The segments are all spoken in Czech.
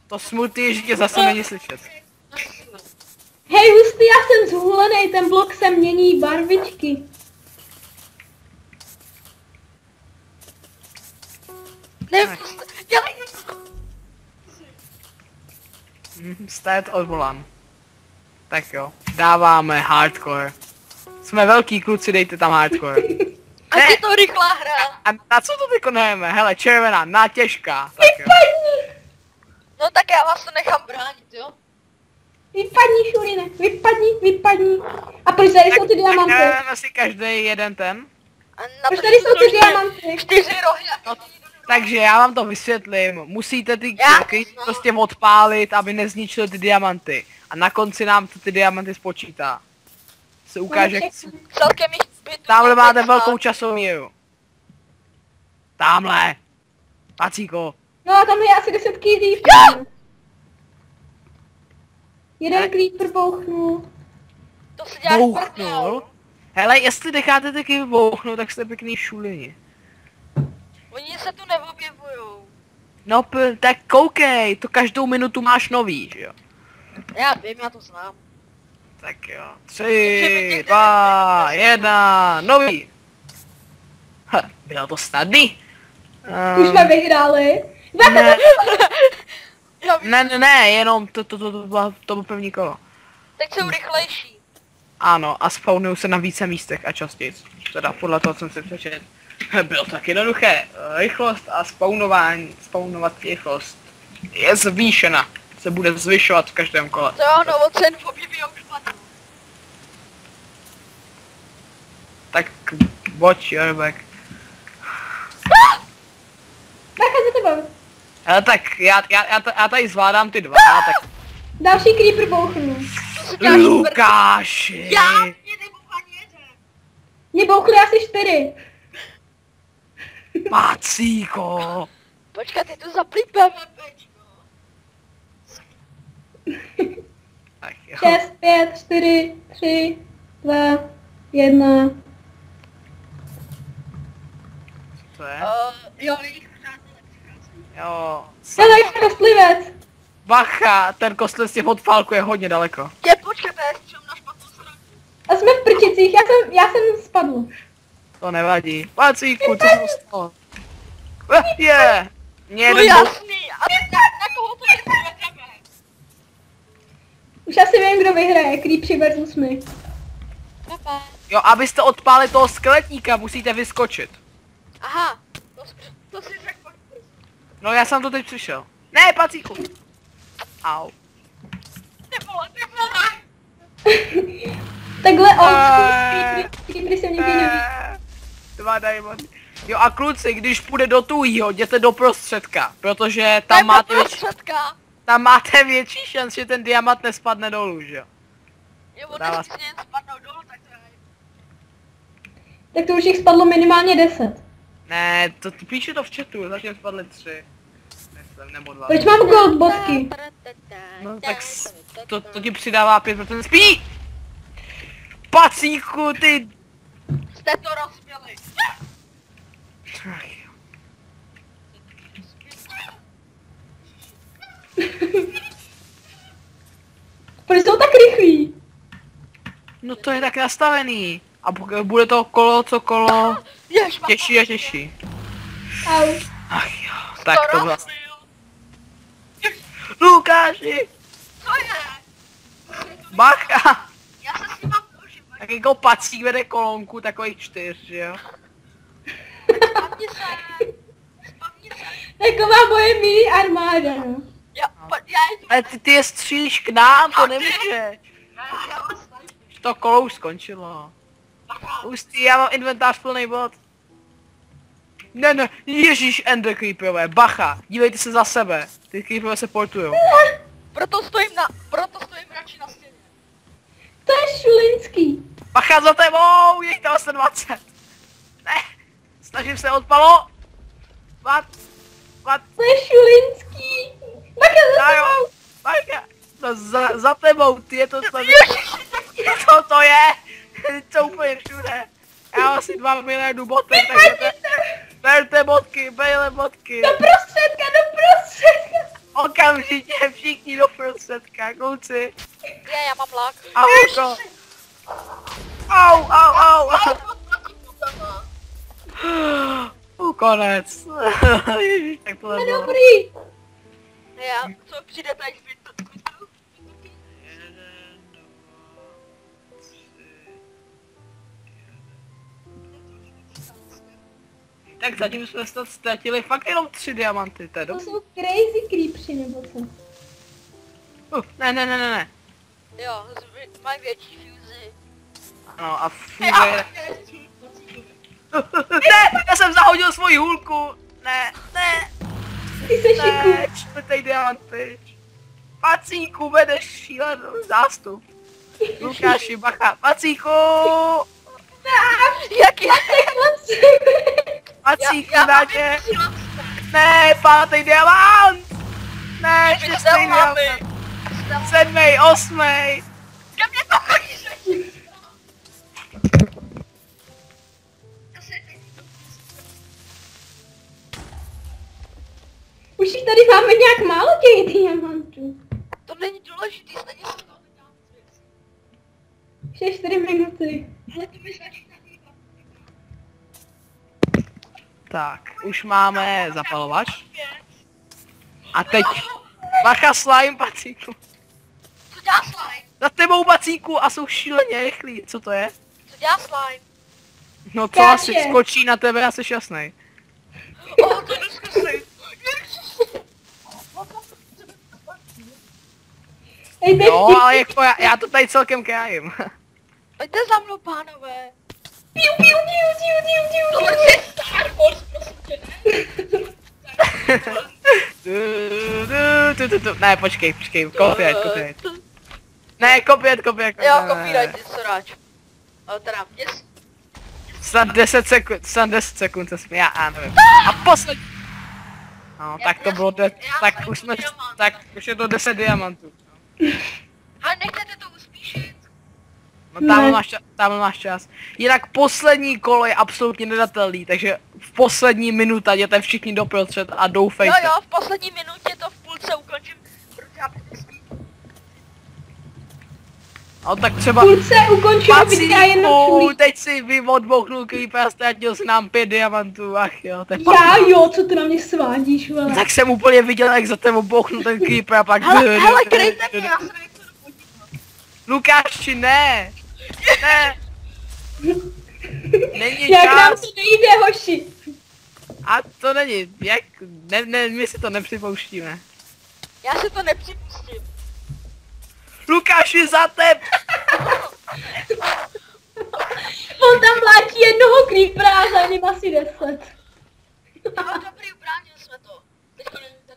To smutný, že tě zase není slyšet. Hej, hustý, já jsem zhulený, ten blok se mění barvičky. Dělej! Stát odvolám. Tak jo, dáváme hardcore. Jsme velký kluci, dejte tam hardcore. A je to rychlá hra. A na co to teď neheme? Hele, červená, na těžká. Tak jo. Vypadni! No tak já vás to nechám bránit, jo? Vypadni, Šulíne, vypadni. A proč tady jsou ty diamanty? Tak dáme si každý jeden ten. A na Proč to tady jsou ty diamanty? 4 rohy. Takže já vám to vysvětlím. Musíte ty Já kryt to znám. prostě odpálit, aby nezničil ty diamanty. A na konci nám to ty diamanty spočítá. Se ukáže, jak... Celkem jich zbyt. Tamhle máte velkou časovou míru. Tamhle. Pacíko. No a tam je asi 10 creeperů. Jeden creeper bouchnul. To se děláš Bouchnul. Hele, jestli necháte taky bouchnout, tak jste pěkný šulini. Oni se tu neobjevujou. No tak koukej, to každou minutu máš nový, že jo? Já vím, já to znám. Tak jo. 3, 2, 1, nový. Bylo to snadný. Už jsme vyhráli. Ne, Já vím, ne, jenom to bylo první kolo. teď jsou rychlejší. Ano, a spawnují se na více místech a častěji. Teda podle toho, co jsem si přečetl. Bylo tak jednoduché. Rychlost a spawnovat rychlost je zvýšena. Se bude zvyšovat v každém kole. To jo, no ocen objeví a už padnou. Tak watch your back. Bacha za tebou. Ale tak já tady zvládám ty dva, tak... Další creeper bouchnul. To se děláš Lukáši! Já mě nebo ani jeden. Mě bouchly asi 4. Pacíko! Počkat, ty to zaplípeme, pečko. Tak jo. 6, 5, 4, 3, 2, 1. Co je? Jo, jejich přátelé přicházejí. Jo. Hele, jak kostlivec. Bacha, ten kostel s tím od Falku je hodně daleko. Počkat, já střelím na špatnou stranu. A jsme v prčicích, já jsem spadl. To nevadí. Pacíku, co se stalo? Je! Mě No jeden bou... jasný, a na koho to nepůjdeme? Už asi vím, kdo vyhraje, creepři versus my. Papa. Jo, abyste odpálili toho skeletníka, musíte vyskočit. Aha, to si řekl pak. No já jsem to teď přišel. Ne, Pacíku! Au. Nebole. Takhle old school creepry se mě neví. 2 diamondy. Jo a kluci, když půjde do tujího, jděte do prostředka, protože tam máte větší šanci, že ten diamant nespadne dolů, že jo? Jo, on Dává nechce jen spadnout dolů, tak to je. Tak to už jich spadlo minimálně 10. Ne, to píše to v chatu, zatím spadly 3. Myslím, nebo 2. Proč mám gold bodky? No tak to ti přidává 5% spí! Pacíku, ty... Jste to rozbili. Ach jo. Proč jsou tak rychlí? No to je tak nastavený. A bude to kolo co kolo těžší a těžší. Au. Ach jo, tak to bylo. Lukáši! Co je? Bacha! Já se s nima použiju. Tak jako Pacík vede kolonku takových 4, že jo? Spavni se. Spavni se. Jako má moje mini armáda, no. Já jdu. Ale ty je střílíš k nám, to nemůže. Já vás najdu. To kolo už skončilo. Hustý, já mám inventář plný bod. Ne, ježíš, Ender Creeperové, bacha, dívejte se za sebe. Ty Creeperové se portujou. Proto stojím radši na stěně. To je šulinský. Bacha za tebou, je jich tam asi 20. Ne, snažím se odpalo. What? To je šulinský. Bacha za Dajo, tebou. bacha. No za tebou, ty je to snadné. Co to je? To úplně všude. Já mám asi 2 miliardů botek, takže to Berte bodky, bejle bodky. Do prostředka, do prostředka. Okamžitě všichni do prostředka, kluci. Je, já mám lak. Ahojko. Au. Konec. Ježiš, tak tohle To je bylo. dobrý. Já, co přijde tady z Twitteru? Tak zatím jsme snad ztratili fakt jenom 3 diamanty, to je To dobrý. jsou crazy creepři, nebo co? Ne. Jo, mají větší fuse. Ano, a fůze je... Ne, já jsem zahodil svoji hůlku. Ne. Ty se šiku. Ne, čtvrtý diamanty. Pacíku, vedeš šílenou zástup. Lukáši, bacha. Pacíku! Jak já? Pacíku, dáče. Ne, 5. diamant. Ne, 6. diamant. 7., 8. Kde mě to chodíš? Už jich tady máme nějak málo těch diamantů. To není důležitý, stejně se to udělám. 4 minuty. Ale to mi stačí na výbor. Tak, už máme zapalovač. A teď... Bacha, slime, Pacíku. Co dělá slime? Za tebou, Pacíku, a jsou šíleně rychlí. Co to je? Co dělá slime? No co Skáče. asi, skočí na tebe a jsi šťastnej. To je disgusting. Ej, teď Jo, ale jako já to tady celkem krájím. Pojďte za mnou, pánové. Piu, piu, piu, piu, piu, piu, Tohle piu. je Star Wars, prosím tě, ne? Ne, počkej, copyright. Ne, copyright. Jo, copyright, sráč. Ale teda, yes. Snad 10 sekund se smí, já nevím. A poslední. No, tak to bylo, tak už jsme, tak už je to 10 diamantů. A nechcete to uspíšit? No Ne. tam máš čas. Jinak poslední kolo je absolutně nedatelný, takže v poslední minuta jděte všichni doprostřed a doufejte. Jo, v poslední minutě to v půlce ukončím, protože já bych nespí. No tak třeba... Půlce ukončíme videa jen na Pacíku, čulí. teď si odbouchnul creeper a ztratil si nám 5 diamantů, ach jo, to je Já jo, co ty na mě svádíš, vole. Tak jsem úplně viděl, jak za tebou bouchnul ten creeper a pak... Hele, kryjte mě, já se nechci do podívat. Lukáši, ne! Ne! Není Jak nám čas! to nejde, hoši. A to není, jak... Ne, my si to nepřipouštíme. Já se to nepřipustím. Lukáši, za teb! On tam mlátí jednoho creepera a za ním asi 10. No dobrý, ubránil jsme to. Teďko nevím ten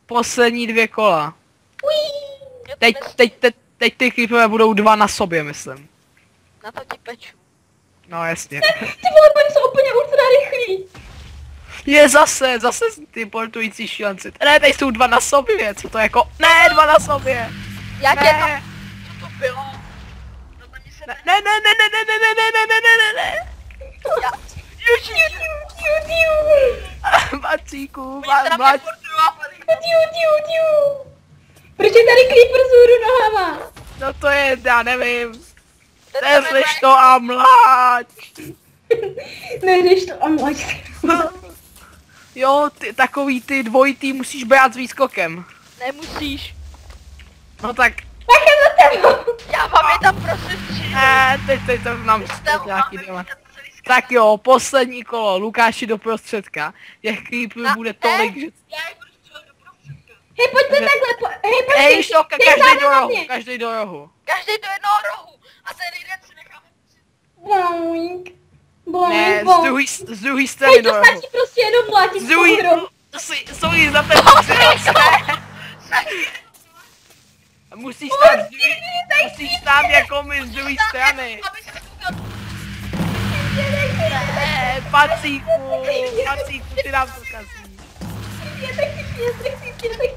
poslední dvě kola. Uí. Teď ty creeperové budou 2 na sobě, myslím. Na to ti peču. No jasně. Ty vole, oni jsou úplně ultra rychlí. Je zase ty portující šílenci. Ne, tady jsou 2 na sobě, co to jako... Ne, 2 na sobě! Já tě tam... Ne, Co to bylo? No to mi se ne, ne, ne, ne, ne, ne, ne, ne, ne, ne, ne, ne. Já... Macíku, Oni se na mě mlať. furt drápali. Proč je tady creeper vzhůru nohama? No to je, já nevím. Nezliš to a mlať. Nejdeš to a mlať. Jo, takový ty dvojitý musíš brát s výskokem. Nemusíš. No tak, Tak je za tebou. Já mám je tam prosím tři. teď to nám nějaký diamant. Tak jo, poslední kolo, Lukáši do prostředka. Těch creeperů bude tolik, že... Já je budu střelit do prostředka. Hej, pojďte takhle, hej, pojďte. Hej, šoka, Ty každý záda do na rohu, mě. každý do rohu. Každý do jednoho rohu. A ten jeden si necháme pustit. Boing. Boing, Ne, boing. z druhé strany Hej, do to rohu. stačí prostě jenom mlátit Z s druhý, tou hrou. sorry za ten musíš stát jako my z druhé strany. Aby se koukal. Ne, Pacíku, ty nám to kazíš. Chyběte,